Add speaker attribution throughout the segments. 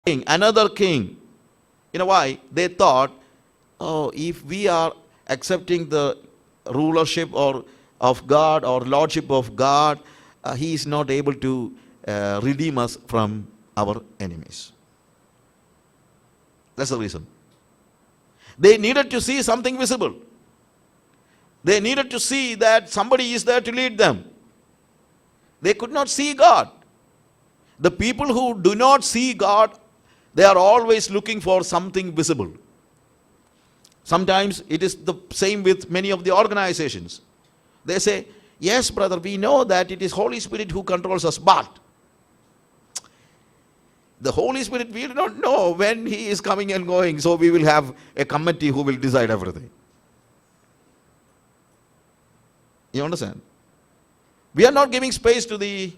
Speaker 1: another king. You know why? They thought, oh, if we are accepting the rulership or of God or lordship of God, he is not able to redeem us from our enemies. That's the reason. They needed to see something visible. They needed to see that somebody is there to lead them. They could not see God. The people who do not see God, they are always looking for something visible. Sometimes it is the same with many of the organizations. They say, yes, brother, we know that it is Holy Spirit who controls us, but the Holy Spirit, we do not know when he is coming and going, so we will have a committee who will decide everything. You understand? We are not giving space to the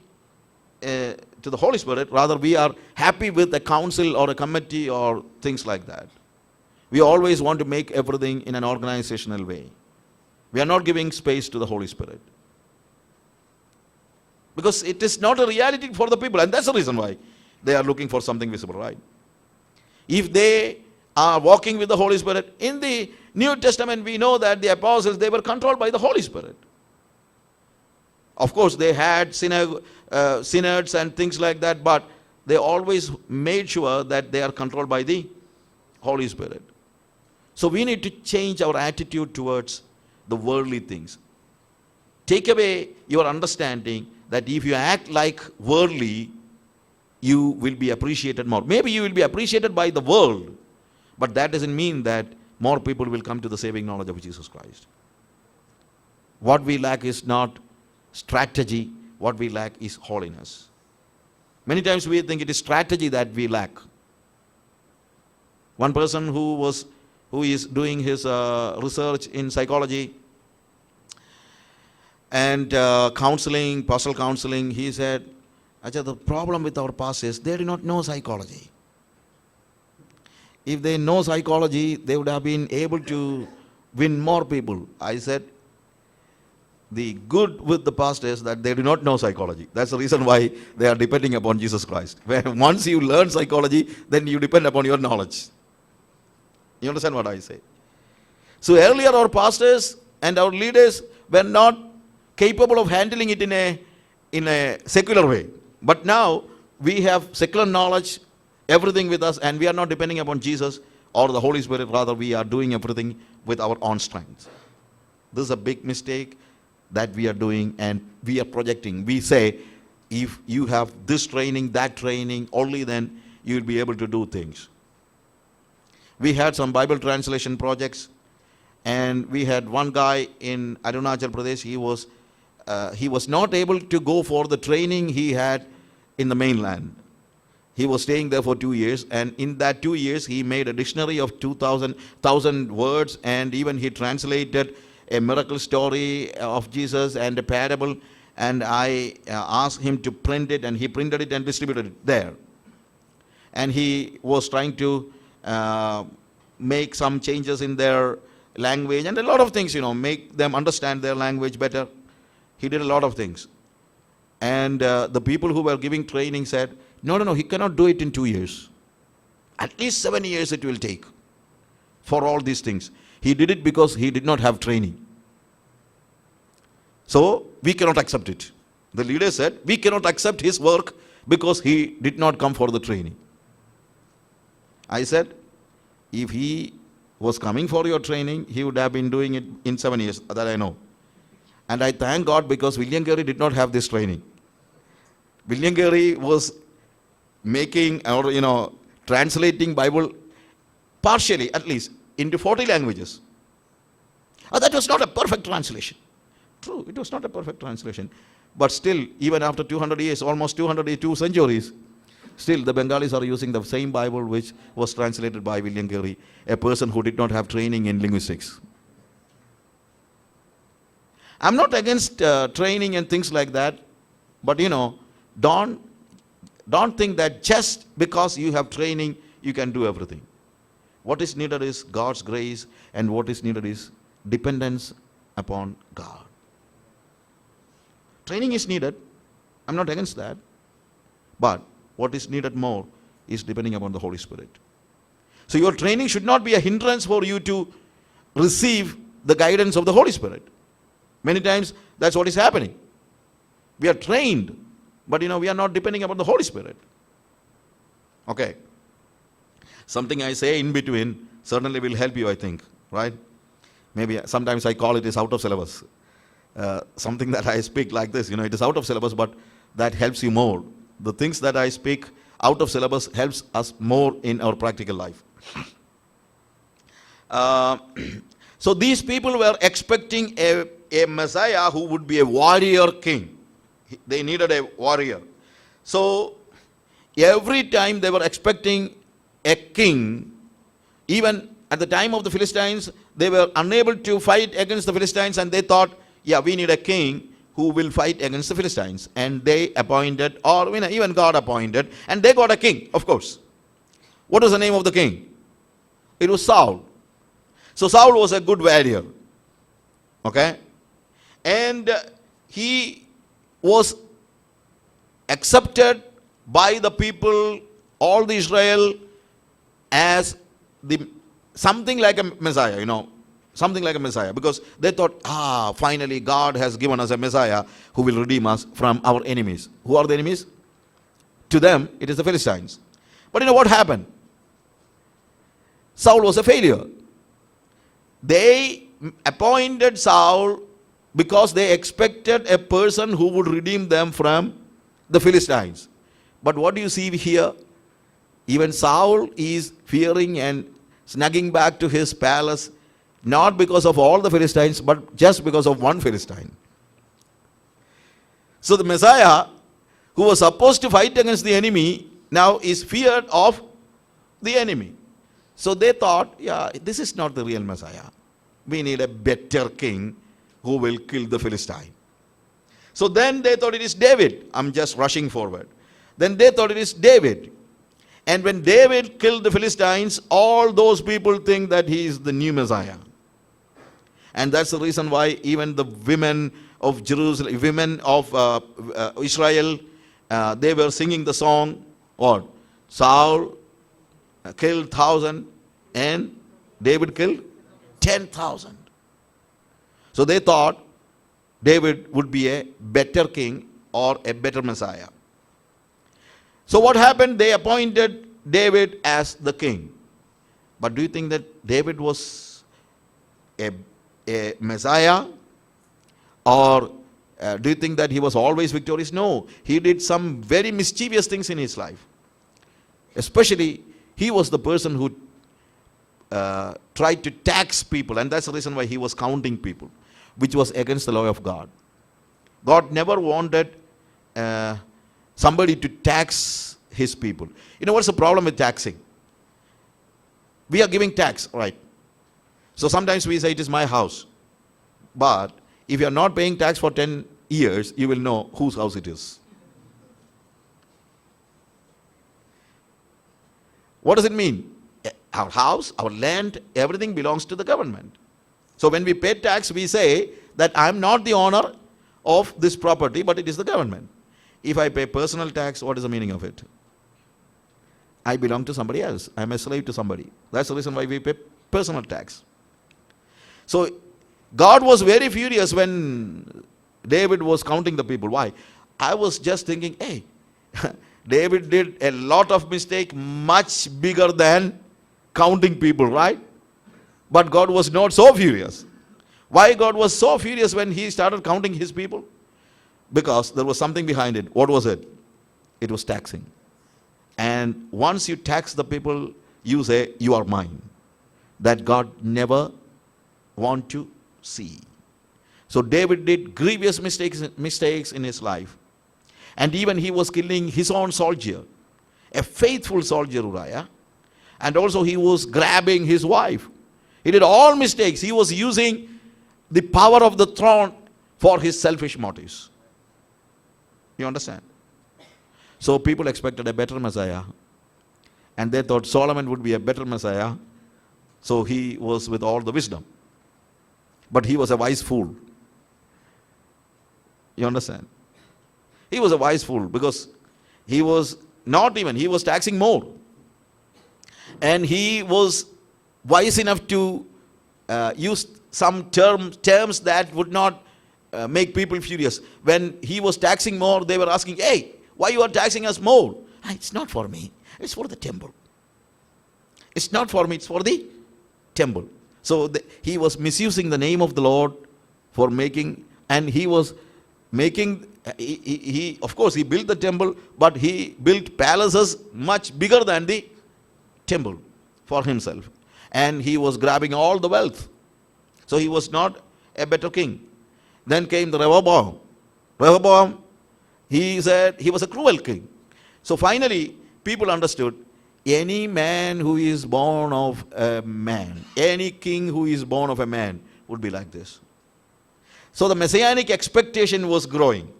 Speaker 1: Holy Spirit. Rather, we are happy with a council or a committee or things like that. We always want to make everything in an organizational way. We are not giving space to the Holy Spirit. Because it is not a reality for the people, and that's the reason why they are looking for something visible, right? If they are walking with the Holy Spirit, in the New Testament we know that the apostles, they were controlled by the Holy Spirit. Of course, they had synods and things like that, but they always made sure that they are controlled by the Holy Spirit. So we need to change our attitude towards the worldly things. Take away your understanding that if you act like worldly, you will be appreciated more. Maybe you will be appreciated by the world, but that doesn't mean that more people will come to the saving knowledge of Jesus Christ. What we lack is not strategy. What we lack is holiness. Many times we think it is strategy that we lack. One person who is doing his research in psychology and counseling, pastoral counseling, he said, Acha, the problem with our pastors, they do not know psychology. If they know psychology, they would have been able to win more people. I said, the good with the pastors that they do not know psychology. That's the reason why they are depending upon Jesus Christ. Once you learn psychology, then you depend upon your knowledge. You understand what I say? So earlier our pastors and our leaders were not capable of handling it in a secular way. But now we have secular knowledge, everything with us, and we are not depending upon Jesus or the Holy Spirit. Rather, we are doing everything with our own strength. This is a big mistake that we are doing, and we are projecting. We say, if you have this training, that training, only then you will be able to do things. We had some Bible translation projects, and we had one guy in Arunachal Pradesh. He was not able to go for the training he had in the mainland. He was staying there for 2 years, and in that 2 years he made a dictionary of 1,000 words, and even he translated a miracle story of Jesus and a parable, and I asked him to print it, and he printed it and distributed it there. And he was trying to make some changes in their language and a lot of things, make them understand their language better. He did a lot of things. And the people who were giving training said, no, he cannot do it in 2 years. At least 7 years it will take for all these things. He did it because he did not have training. So we cannot accept it. The leader said, we cannot accept his work because he did not come for the training. I said, if he was coming for your training, he would have been doing it in 7 years, that I know. And I thank God because William Carey did not have this training. William Carey was making or translating Bible partially, at least, into 40 languages. That was not a perfect translation. True, it was not a perfect translation. But still, even after 200 years, almost 202 centuries, still the Bengalis are using the same Bible which was translated by William Carey, a person who did not have training in linguistics. I'm not against training and things like that, but don't think that just because you have training, you can do everything. What is needed is God's grace, and what is needed is dependence upon God. Training is needed. I'm not against that. But what is needed more is depending upon the Holy Spirit. So your training should not be a hindrance for you to receive the guidance of the Holy Spirit. Many times that's what is happening. We are trained, but we are not depending upon the Holy Spirit. Okay. Something I say in between certainly will help you, I think, right? Maybe sometimes I call it is out of syllabus. Something that I speak like this, it is out of syllabus, but that helps you more. The things that I speak out of syllabus helps us more in our practical life. So these people were expecting a Messiah who would be a warrior king. They needed a warrior. So every time they were expecting a king, even at the time of the Philistines, they were unable to fight against the Philistines, and they thought, yeah, we need a king who will fight against the Philistines. And they appointed, or even God appointed, and they got a king, of course. What was the name of the king? It was Saul. So Saul was a good warrior. Okay? And he was accepted by the people, all the Israel, as something like a Messiah, something like a Messiah, because they thought, finally God has given us a Messiah who will redeem us from our enemies. Who are the enemies? To them, it is the Philistines. But what happened? Saul was a failure. They appointed Saul because they expected a person who would redeem them from the Philistines. But what do you see here? Even Saul is fearing and snugging back to his palace, not because of all the Philistines, but just because of one Philistine. So the Messiah, who was supposed to fight against the enemy, now is feared of the enemy. So they thought, this is not the real Messiah. We need a better king who will kill the Philistine. So then they thought it is David. I'm just rushing forward. Then they thought it is David. And when David killed the Philistines, all those people think that he is the new Messiah. And that's the reason why even the women of Jerusalem, women of Israel, they were singing the song, what? Saul killed 1,000 and David killed 10,000. So they thought David would be a better king or a better Messiah. So what happened? They appointed David as the king. But do you think that David was a Messiah? Or do you think that he was always victorious? No. He did some very mischievous things in his life. Especially, he was the person who tried to tax people. And that's the reason why he was counting people, which was against the law of God. God never wanted somebody to tax his people. What's the problem with taxing? We are giving tax, right? So sometimes we say it is my house. But if you are not paying tax for 10 years, you will know whose house it is. What does it mean? Our house, our land, everything belongs to the government. So when we pay tax, we say that I'm not the owner of this property, but it is the government. If I pay personal tax, what is the meaning of it? I belong to somebody else. I'm a slave to somebody. That's the reason why we pay personal tax. So God was very furious when David was counting the people. Why? I was just thinking, hey, David did a lot of mistake, much bigger than counting people, right? But God was not so furious. Why God was so furious when he started counting his people? Because there was something behind it. What was it? It was taxing. And once you tax the people, you say, you are mine. That God never want to see. So David did grievous mistakes in his life. And even he was killing his own soldier, a faithful soldier, Uriah. And also he was grabbing his wife. He did all mistakes. He was using the power of the throne for his selfish motives. You understand? So people expected a better Messiah. And they thought Solomon would be a better Messiah. So he was with all the wisdom. But he was a wise fool. You understand? He was a wise fool because he was taxing more. And he was wise enough to use some terms that would not make people furious. When he was taxing more, they were asking, hey, why you are taxing us more? "Ah, it's not for me, it's for the temple. It's not for me, it's for the temple." So he was misusing the name of the Lord for making, and he was making, he of course he built the temple, but he built palaces much bigger than the temple for himself. And he was grabbing all the wealth. So he was not a better king. Then came the Rehoboam. Rehoboam, he said he was a cruel king. So finally, people understood, any man who is born of a man, any king who is born of a man would be like this. So the messianic expectation was growing.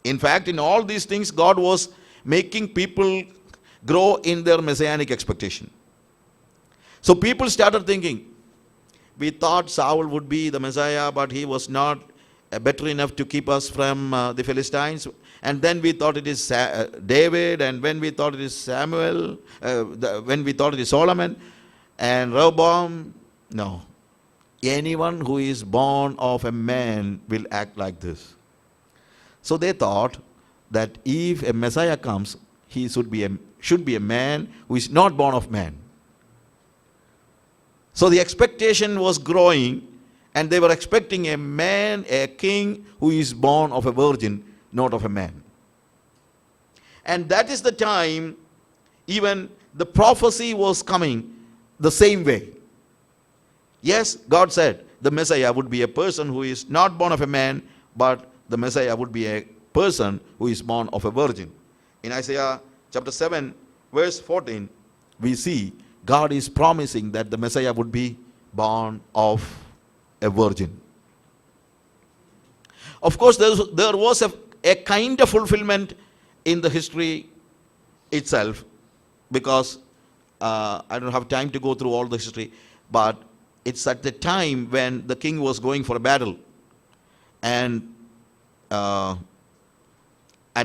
Speaker 1: In fact, in all these things, God was making people grow in their messianic expectation. So people started thinking, we thought Saul would be the Messiah, but he was not better enough to keep us from the Philistines. And then we thought it is David, and when we thought it is Samuel, when we thought it is Solomon, and Rehoboam. No. Anyone who is born of a man will act like this. So they thought that if a Messiah comes, he should be a man who is not born of man. So the expectation was growing, and they were expecting a man, a king who is born of a virgin, not of a man. And that is the time even the prophecy was coming the same way. Yes, God said the Messiah would be a person who is not born of a man, but the Messiah would be a person who is born of a virgin. In Isaiah chapter 7, verse 14, we see God is promising that the Messiah would be born of a virgin. Of course, there was a kind of fulfillment in the history itself, because I don't have time to go through all the history, but it's at the time when the king was going for a battle. And at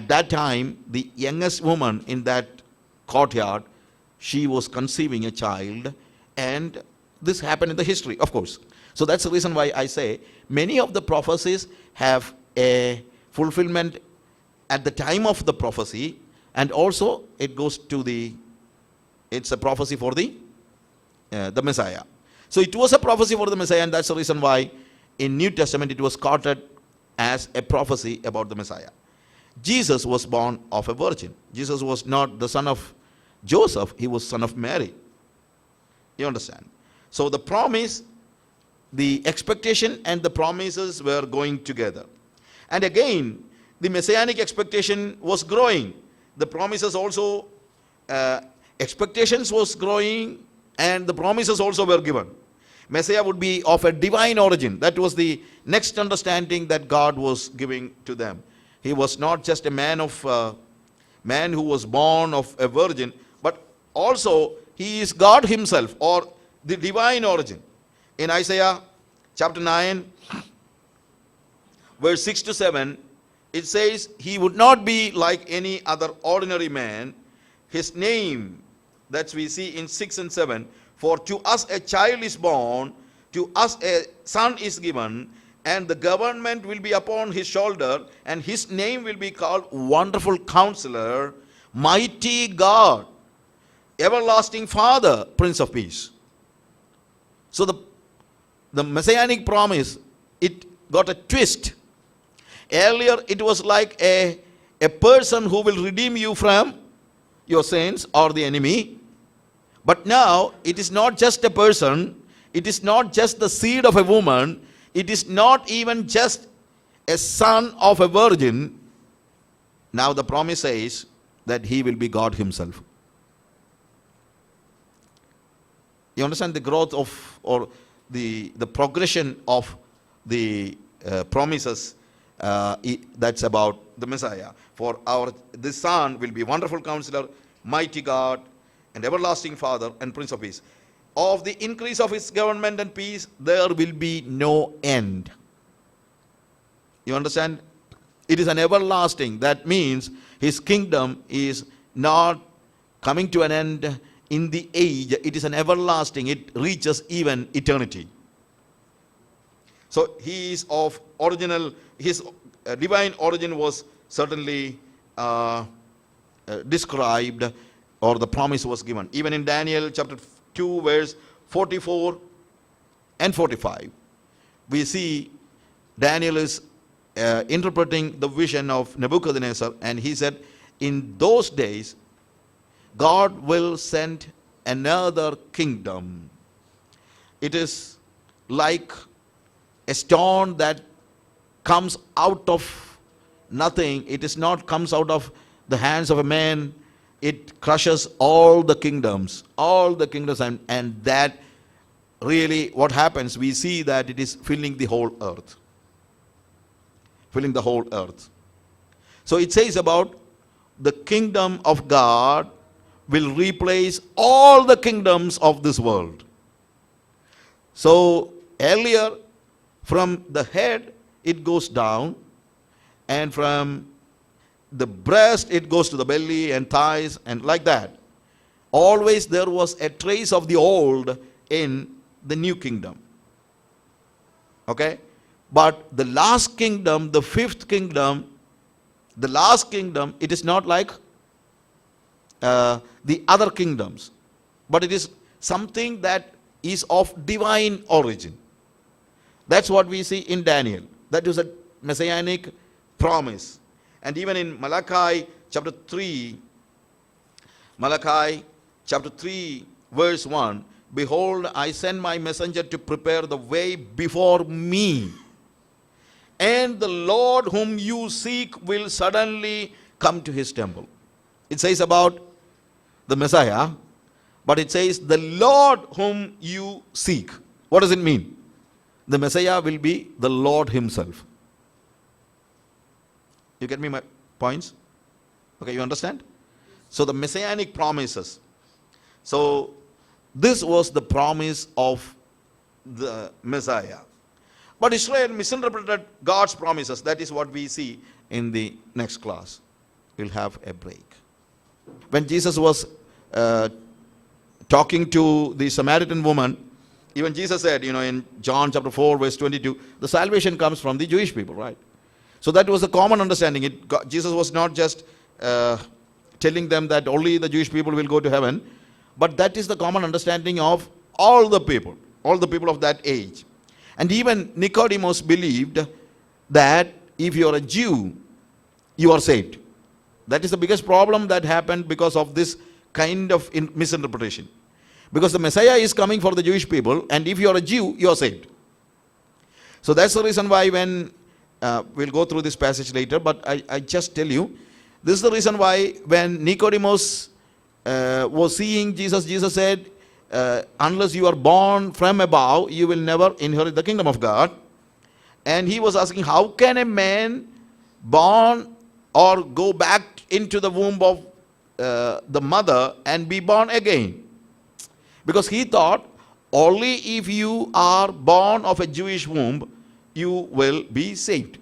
Speaker 1: that time, the youngest woman in that courtyard, she was conceiving a child, and this happened in the history, of course. So that's the reason why I say many of the prophecies have a fulfillment at the time of the prophecy, and also it goes to it's a prophecy for the Messiah. So it was a prophecy for the Messiah, and that's the reason why in New Testament it was quoted as a prophecy about the Messiah. Jesus was born of a virgin. Jesus was not the son of Joseph, he was son of Mary. You understand? So the promise, the expectation and the promises were going together. And again, the messianic expectation was growing. The promises also, expectations was growing, and the promises also were given. Messiah would be of a divine origin. That was the next understanding that God was giving to them. He was not just a man who was born of a virgin, but also he is God himself, or the divine origin. In Isaiah chapter 9, verse 6 to 7, it says, he would not be like any other ordinary man. His name, that we see in 6 and 7, for to us a child is born, to us a son is given, and the government will be upon his shoulder, and his name will be called Wonderful Counselor, Mighty God, Everlasting Father, Prince of Peace. So the messianic promise, it got a twist. Earlier it was like a person who will redeem you from your sins or the enemy. But now it is not just a person, it is not just the seed of a woman, it is not even just a son of a virgin. Now the promise says that he will be God himself. You understand the growth of, or the progression of the promises that's about the Messiah. For this son will be Wonderful Counselor, Mighty God, and Everlasting Father, and Prince of Peace. Of the increase of his government and peace, there will be no end. You understand? It is an everlasting. That means his kingdom is not coming to an end in the age, it is an everlasting, it reaches even eternity. So he is of original, his divine origin was certainly described, or the promise was given. Even in Daniel chapter 2 verse 44 and 45, we see Daniel is interpreting the vision of Nebuchadnezzar, and he said, in those days God will send another kingdom. It is like a stone that comes out of nothing. It is not comes out of the hands of a man. It crushes all the kingdoms, and that really what happens, we see that it is filling the whole earth. Filling the whole earth. So it says about the kingdom of God will replace all the kingdoms of this world. So earlier, from the head it goes down, and from the breast it goes to the belly and thighs, and like that. Always there was a trace of the old in the new kingdom. Okay? But the last kingdom, the fifth kingdom, the last kingdom, it is not like the other kingdoms, but it is something that is of divine origin. That's what we see in Daniel. That is a messianic promise. And even in Malachi chapter 3 verse 1, behold, I send my messenger to prepare the way before me, and the Lord whom you seek will suddenly come to his temple. It says about the Messiah, but it says the Lord whom you seek. What does it mean? The Messiah will be the Lord himself. You get me my points? Okay, you understand? So the messianic promises. So this was the promise of the Messiah. But Israel misinterpreted God's promises. That is what we see in the next class. We'll have a break. When Jesus was talking to the Samaritan woman, even Jesus said, in John chapter 4 verse 22, the salvation comes from the Jewish people, right? So that was a common understanding. Jesus was not just telling them that only the Jewish people will go to heaven, but that is the common understanding of all the people of that age. And even Nicodemus believed that if you are a Jew, you are saved. That is the biggest problem that happened because of this kind of misinterpretation. Because the Messiah is coming for the Jewish people, and if you are a Jew, you are saved. So that's the reason why when we'll go through this passage later, but I just tell you, this is the reason why when Nicodemus was seeing Jesus, Jesus said, unless you are born from above, you will never inherit the kingdom of God. And he was asking, how can a man born or go back into the womb of the mother and be born again? Because he thought, only if you are born of a Jewish womb, you will be saved.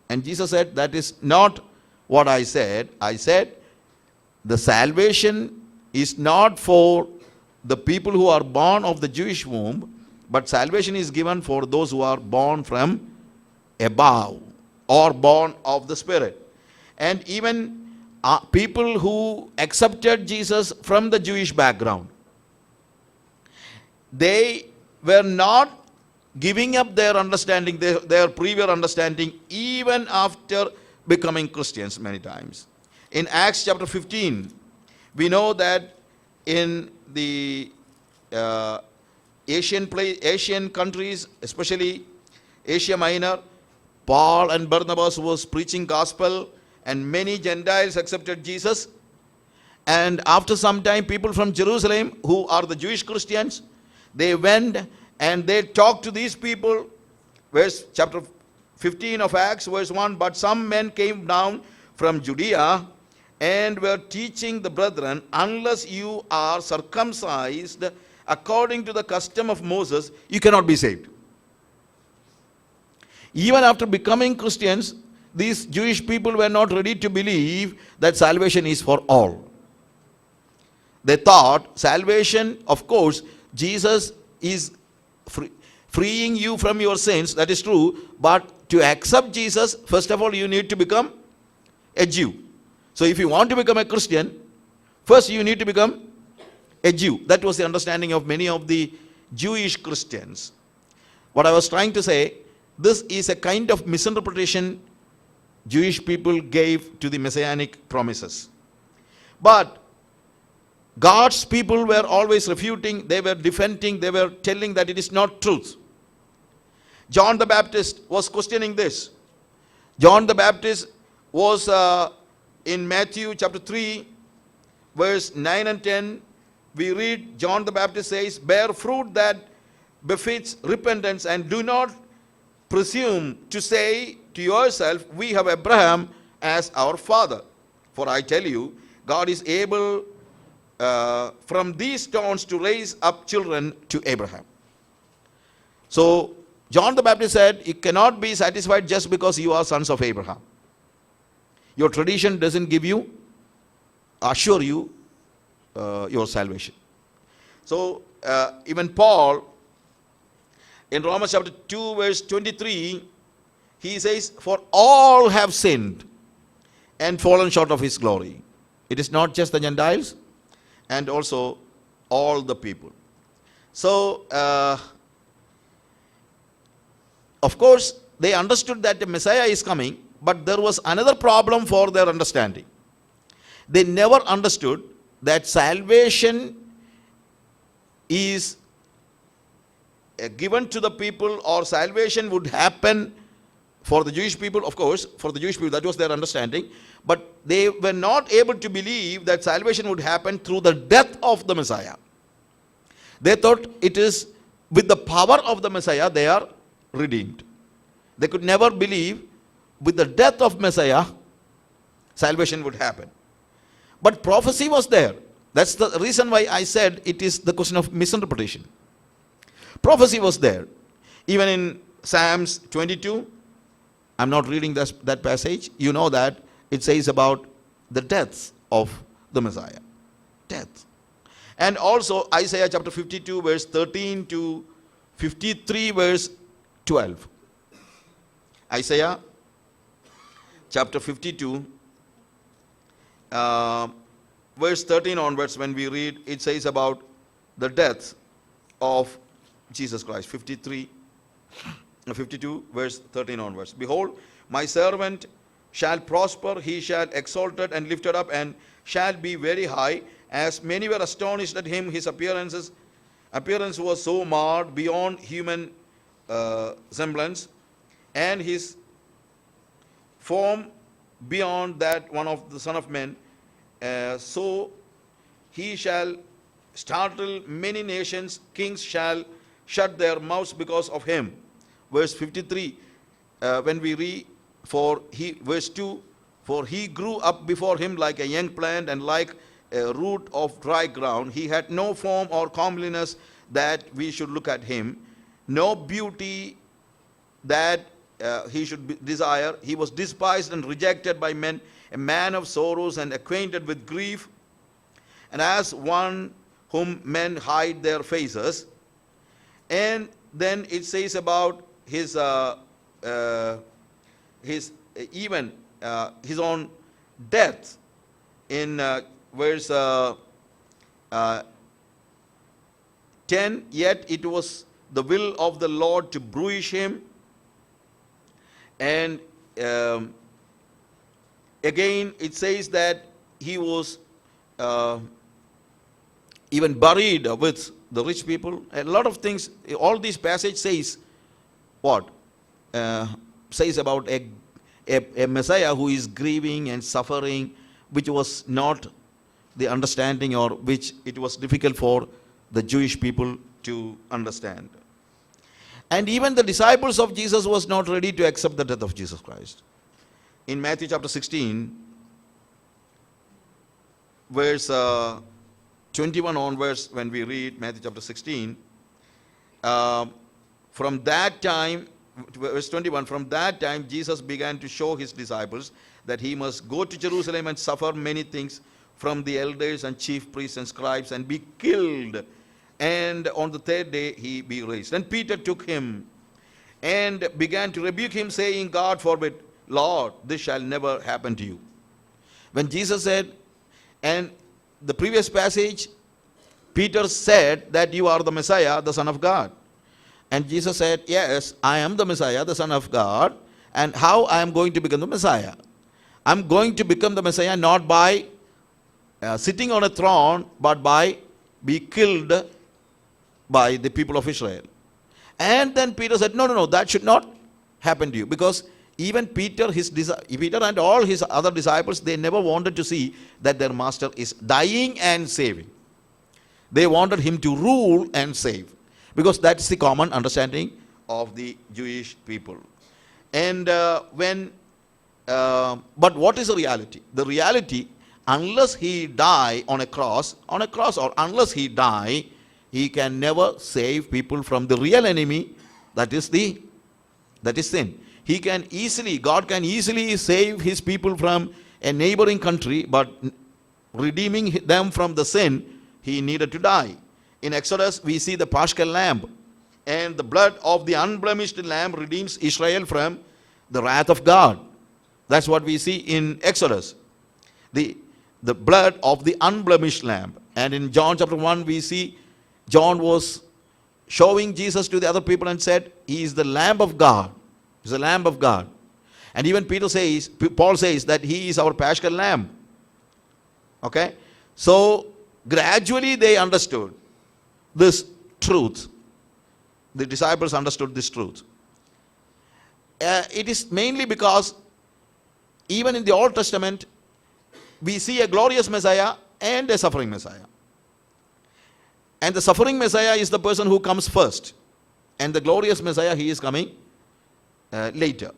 Speaker 1: And Jesus said, that is not what I said. I said, the salvation is not for the people who are born of the Jewish womb, but salvation is given for those who are born from above or born of the Spirit. And even people who accepted Jesus from the Jewish background, they were not giving up their understanding, their previous understanding, even after becoming Christians many times. In Acts chapter 15, we know that in the Asian countries, especially Asia Minor, Paul and Barnabas was preaching gospel, and many Gentiles accepted Jesus. And after some time, people from Jerusalem, who are the Jewish Christians, they went and they talked to these people. Verse chapter 15 of Acts, verse 1, but some men came down from Judea and were teaching the brethren, unless you are circumcised according to the custom of Moses, you cannot be saved. Even after becoming Christians, these Jewish people were not ready to believe that salvation is for all. They thought salvation, of course, Jesus is freeing you from your sins, that is true, but to accept Jesus, first of all, you need to become a Jew. So if you want to become a Christian, first you need to become a Jew. That was the understanding of many of the Jewish Christians. What I was trying to say, this is a kind of misinterpretation Jewish people gave to the messianic promises. But God's people were always refuting, they were defending, they were telling that it is not truth. John the Baptist was questioning this. John the Baptist was in Matthew chapter 3, verse 9 and 10, we read, John the Baptist says, bear fruit that befits repentance, and do not presume to say to yourself, we have Abraham as our father. For I tell you, God is able from these stones to raise up children to Abraham. So John the Baptist said, you cannot be satisfied just because you are sons of Abraham. Your tradition doesn't assure you your salvation. So even Paul, in Romans chapter 2, verse 23, he says, for all have sinned and fallen short of his glory. It is not just the Gentiles, and also all the people. So, of course, they understood that the Messiah is coming, but there was another problem for their understanding. They never understood that salvation is given to the people, or salvation would happen for the Jewish people. Of course, for the Jewish people, that was their understanding. But they were not able to believe that salvation would happen through the death of the Messiah. They thought it is with the power of the Messiah they are redeemed. They could never believe with the death of Messiah salvation would happen. But prophecy was there. That's the reason why I said it is the question of misinterpretation. Prophecy was there. Even in Psalms 22, I'm not reading that passage. You know that it says about the death of the Messiah. Death. And also Isaiah chapter 52, verse 13 to 53, verse 12. Isaiah chapter 52, verse 13 onwards, when we read, it says about the death of Jesus Christ. 52, verse 13 onwards. Behold, my servant shall prosper, he shall exalted and lifted up, and shall be very high. As many were astonished at him, his appearance was so marred beyond human semblance, and his form beyond that one of the Son of Men. So he shall startle many nations, kings shall shut their mouths because of him. Verse 53, when we read, verse 2, for he grew up before him like a young plant, and like a root of dry ground. He had no form or comeliness that we should look at him, no beauty that he should desire. He was despised and rejected by men, a man of sorrows and acquainted with grief, and as one whom men hide their faces. And then it says about his own death in verse 10. Yet it was the will of the Lord to bruise him. And again it says that he was even buried with the rich people. A lot of things, all these passage says what? Says about a Messiah who is grieving and suffering, which was not the understanding, or which it was difficult for the Jewish people to understand. And even the disciples of Jesus was not ready to accept the death of Jesus Christ. In Matthew chapter 16, verse 21 onwards, when we read Matthew chapter 16, from that time, verse 21, from that time Jesus began to show his disciples that he must go to Jerusalem and suffer many things from the elders and chief priests and scribes and be killed, and on the third day he be raised. And Peter took him and began to rebuke him, saying, God forbid, Lord, this shall never happen to you. When Jesus said, and the previous passage, Peter said that you are the Messiah, the Son of God. And Jesus said, yes, I am the Messiah, the Son of God. And how I am going to become the Messiah? I'm going to become the Messiah not by sitting on a throne, but by be killed by the people of Israel. And then Peter said, no, that should not happen to you. Because even Peter and all his other disciples, they never wanted to see that their master is dying and saving. They wanted him to rule and save. Because that's the common understanding of the Jewish people. And but what is the reality? The reality, unless he die on a cross, or unless he die, he can never save people from the real enemy, that is sin. God can easily save his people from a neighboring country, but redeeming them from the sin, he needed to die. In Exodus, we see the Paschal lamb, and the blood of the unblemished lamb redeems Israel from the wrath of God. That's what we see in Exodus. The blood of the unblemished lamb. And in John chapter 1, we see John was showing Jesus to the other people and said, he is the Lamb of God. He's the Lamb of God. And even Paul says that he is our Paschal lamb. Okay? So, gradually they understood this truth. The disciples understood this truth. It is mainly because even in the Old Testament, we see a glorious Messiah and a suffering Messiah. And the suffering Messiah is the person who comes first. And the glorious Messiah, he is coming later.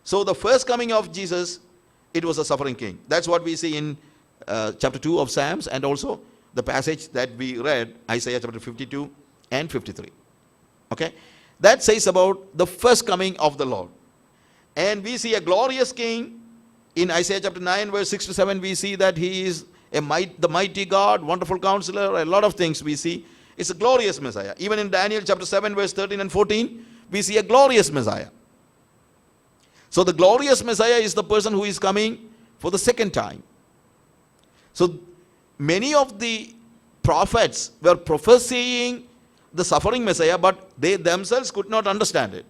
Speaker 1: So the first coming of Jesus, it was a suffering king. That's what we see in chapter 2 of Psalms, and also the passage that we read, Isaiah chapter 52 and 53. Okay? That says about the first coming of the Lord. And we see a glorious king. In Isaiah chapter 9 verse 6 to 7, we see that he is the mighty God, wonderful counselor, a lot of things we see. It's a glorious Messiah. Even in Daniel chapter 7 verse 13 and 14, we see a glorious Messiah. So the glorious Messiah is the person who is coming for the second time. So many of the prophets were prophesying the suffering Messiah, but they themselves could not understand it.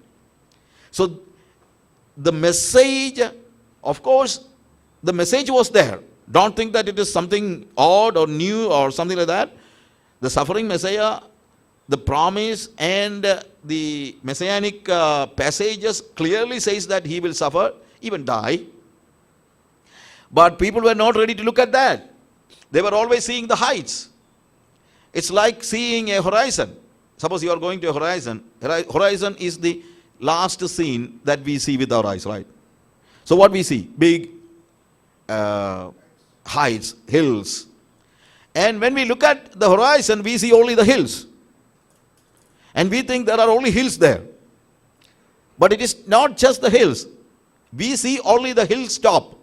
Speaker 1: So the message, of course, the message was there. Don't think that it is something odd or new or something like that. The suffering Messiah, the promise and the messianic passages clearly says that he will suffer, even die. But people were not ready to look at that. They were always seeing the heights. It's like seeing a horizon. Suppose you are going to a horizon. Horizon is the last scene that we see with our eyes, right? So what we see? Big heights, hills. And when we look at the horizon, we see only the hills. And we think there are only hills there. But it is not just the hills. We see only the hilltop.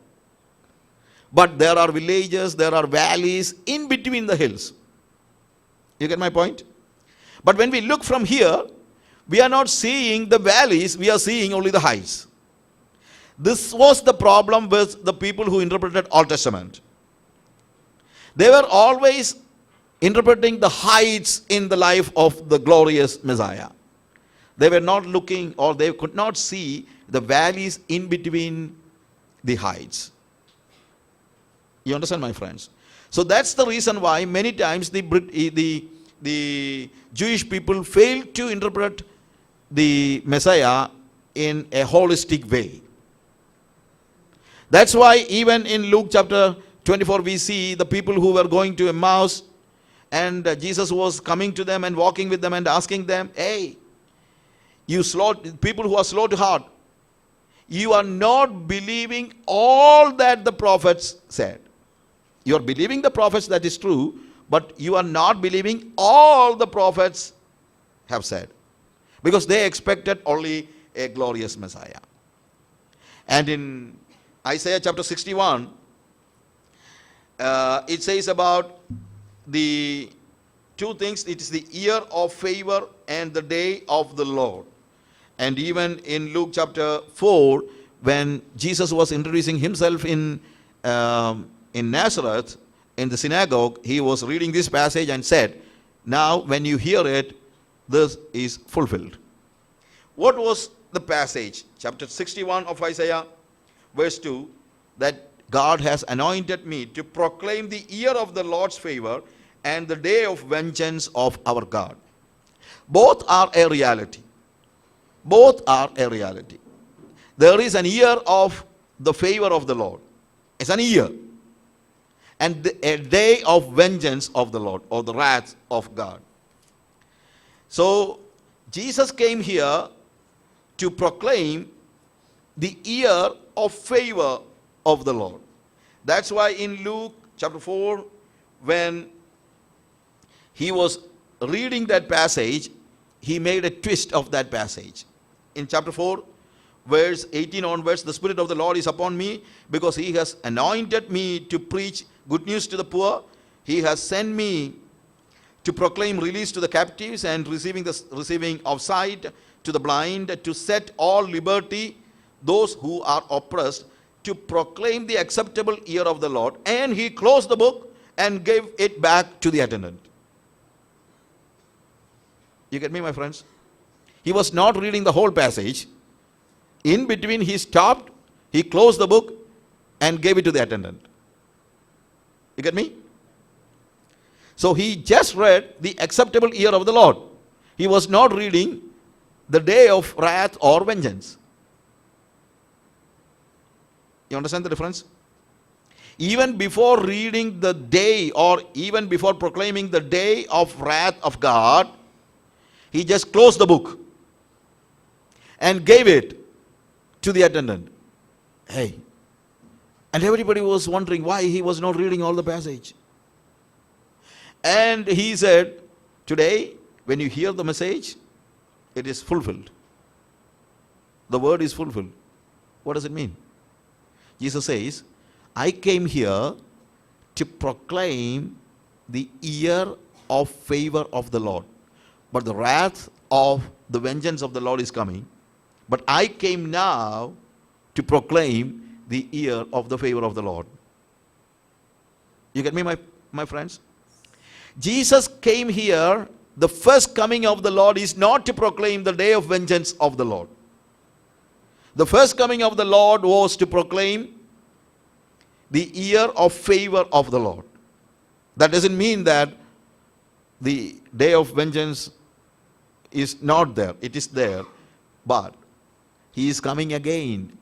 Speaker 1: But there are villages, there are valleys in between the hills. You get my point? But when we look from here, we are not seeing the valleys, we are seeing only the heights. This was the problem with the people who interpreted Old Testament. They were always interpreting the heights in the life of the glorious Messiah. They were not looking, or they could not see the valleys in between the heights. You understand, my friends? So that's the reason why many times the Jewish people fail to interpret the Messiah in a holistic way. That's why even in Luke chapter 24 we see the people who were going to Emmaus, and Jesus was coming to them and walking with them and asking them, hey, you people who are slow to heart, you are not believing all that the prophets said. You are believing the prophets, that is true, but you are not believing all the prophets have said. Because they expected only a glorious Messiah. And in Isaiah chapter 61, it says about the two things. It is the year of favor and the day of the Lord. And even in Luke chapter 4, when Jesus was introducing himself in Nazareth, in the synagogue, he was reading this passage and said, now when you hear it, this is fulfilled. What was the passage? Chapter 61 of Isaiah, verse 2, that God has anointed me to proclaim the year of the Lord's favor and the day of vengeance of our God. Both are a reality. Both are a reality. There is an year of the favor of the Lord. It's an year. And a day of vengeance of the Lord, or the wrath of God. So, Jesus came here to proclaim the year of favor of the Lord. That's why in Luke chapter 4, when he was reading that passage, he made a twist of that passage. In chapter 4, verse 18 onwards, the Spirit of the Lord is upon me, because he has anointed me to preach good news to the poor. He has sent me to proclaim release to the captives and receiving of sight to the blind, to set all liberty those who are oppressed, to proclaim the acceptable year of the Lord. And he closed the book and gave it back to the attendant. You get me, my friends? He was not reading the whole passage. In between, he stopped, he closed the book and gave it to the attendant. You get me? So he just read the acceptable year of the Lord. He was not reading the day of wrath or vengeance. You understand the difference? Even before reading the day, or even before proclaiming the day of wrath of God, he just closed the book and gave it to the attendant. Hey. And everybody was wondering why he was not reading all the passage. And he said, today, when you hear the message, it is fulfilled. The word is fulfilled. What does it mean? Jesus says, I came here to proclaim the year of favor of the Lord. But the wrath of the vengeance of the Lord is coming. But I came now to proclaim the year of the favor of the Lord. You get me, my friends? Jesus came here. The first coming of the Lord is not to proclaim the day of vengeance of the Lord. The first coming of the Lord was to proclaim the year of favor of the Lord. That doesn't mean that the day of vengeance is not there. It is there. But he is coming again.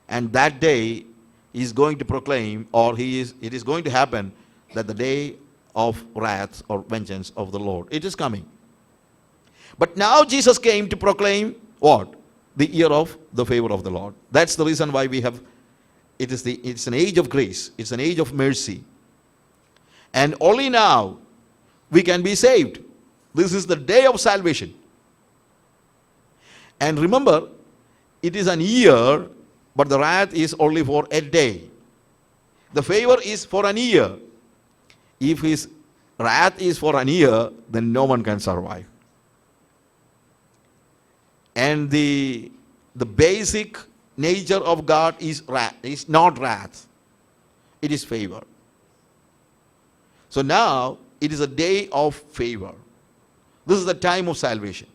Speaker 1: And that day he is going to proclaim, or it is going to happen, that the day of wrath or vengeance of the Lord, it is coming. But now Jesus came to proclaim what? The year of the favor of the Lord. That's the reason why we have, it's an age of grace. It's an age of mercy. And only now we can be saved. This is the day of salvation. And remember, it is an year, but the wrath is only for a day. The favor is for an year. If his wrath is for an year, then no one can survive. And the basic nature of God is wrath, is not wrath. It is favor. So now it is a day of favor. This is the time of salvation.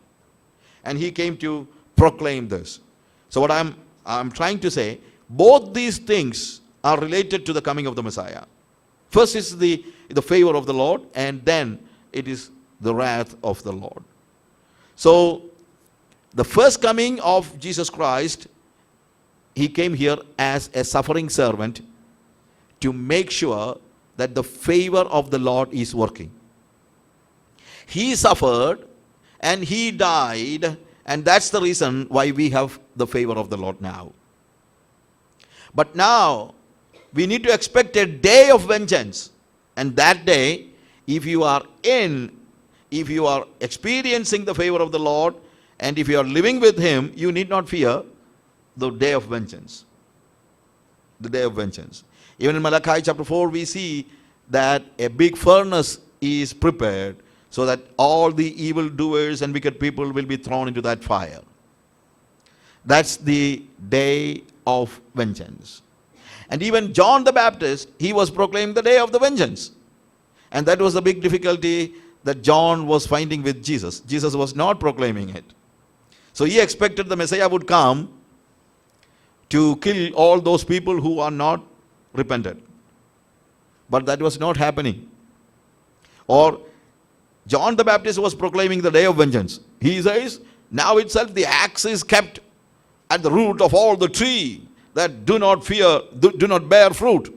Speaker 1: And he came to proclaim this. So what I'm trying to say, both these things are related to the coming of the Messiah. First is the favor of the Lord, and then it is the wrath of the Lord. So the first coming of Jesus Christ, he came here as a suffering servant to make sure that the favor of the Lord is working. He suffered and he died, and that's the reason why we have the favor of the Lord now. But now we need to expect a day of vengeance. And that day, if you are experiencing the favor of the Lord, and if you are living with him, you need not fear the day of vengeance. The day of vengeance. Even in Malachi chapter 4, we see that a big furnace is prepared so that all the evil doers and wicked people will be thrown into that fire. That's the day of vengeance. And even John the Baptist, he was proclaiming the day of the vengeance. And that was the big difficulty that John was finding with Jesus. Jesus was not proclaiming it. So he expected the Messiah would come to kill all those people who are not repented. But that was not happening. Or John the Baptist was proclaiming the day of vengeance. He says, now itself the axe is kept at the root of all the tree that do not bear fruit.